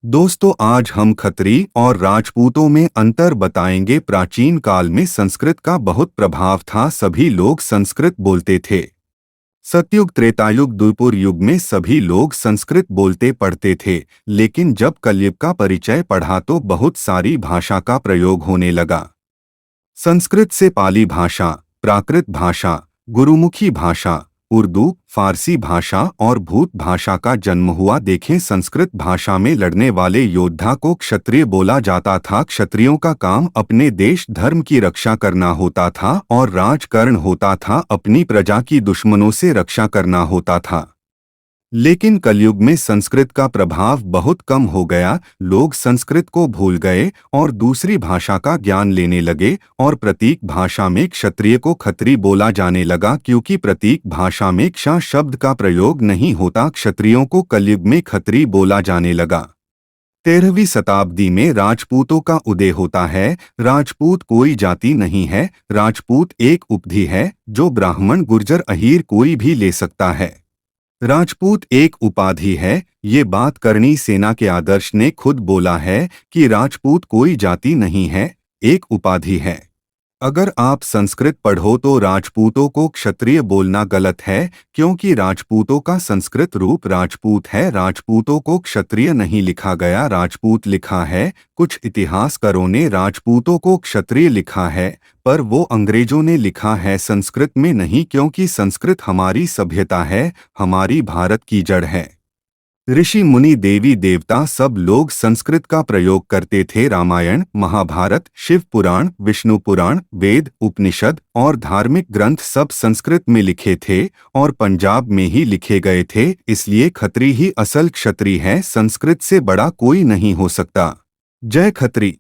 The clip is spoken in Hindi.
दोस्तों, आज हम खत्री और राजपूतों में अंतर बताएंगे। प्राचीन काल में संस्कृत का बहुत प्रभाव था। सभी लोग संस्कृत बोलते थे। सतयुग, त्रेतायुग, द्वापर युग में सभी लोग संस्कृत बोलते पढ़ते थे। लेकिन जब कलयुग का परिचय पढ़ा तो बहुत सारी भाषा का प्रयोग होने लगा। संस्कृत से पाली भाषा, प्राकृत भाषा, गुरुमुखी भाषा, उर्दू, फारसी भाषा और भूत भाषा का जन्म हुआ। देखें, संस्कृत भाषा में लड़ने वाले योद्धा को क्षत्रिय बोला जाता था। क्षत्रियों का काम अपने देश धर्म की रक्षा करना होता था और राजकर्ण होता था अपनी प्रजा की दुश्मनों से रक्षा करना होता था। लेकिन कलयुग में संस्कृत का प्रभाव बहुत कम हो गया। लोग संस्कृत को भूल गए और दूसरी भाषा का ज्ञान लेने लगे और प्रतीक भाषा में क्षत्रिय को खत्री बोला जाने लगा, क्योंकि प्रतीक भाषा में क्ष शब्द का प्रयोग नहीं होता। क्षत्रियों को कलयुग में खत्री बोला जाने लगा। 13वीं शताब्दी में राजपूतों का उदय होता है। राजपूत कोई जाति नहीं है। राजपूत एक उपाधि है जो ब्राह्मण, गुर्जर, अहीर कोई भी ले सकता है। राजपूत एक उपाधि है। ये बात करणी सेना के आदर्श ने खुद बोला है कि राजपूत कोई जाति नहीं है, एक उपाधि है। अगर आप संस्कृत पढ़ो तो राजपूतों को क्षत्रिय बोलना गलत है, क्योंकि राजपूतों का संस्कृत रूप राजपूत है। राजपूतों को क्षत्रिय नहीं लिखा गया, राजपूत लिखा है। कुछ इतिहासकारों ने राजपूतों को क्षत्रिय लिखा है, पर वो अंग्रेजों ने लिखा है, संस्कृत में नहीं, क्योंकि संस्कृत हमारी सभ्यता है, हमारी भारत की जड़ है। ऋषि मुनि, देवी देवता सब लोग संस्कृत का प्रयोग करते थे। रामायण, महाभारत, शिव पुराण, विष्णु पुराण, वेद, उपनिषद और धार्मिक ग्रंथ सब संस्कृत में लिखे थे और पंजाब में ही लिखे गए थे। इसलिए खत्री ही असल क्षत्रिय है। संस्कृत से बड़ा कोई नहीं हो सकता। जय खत्री।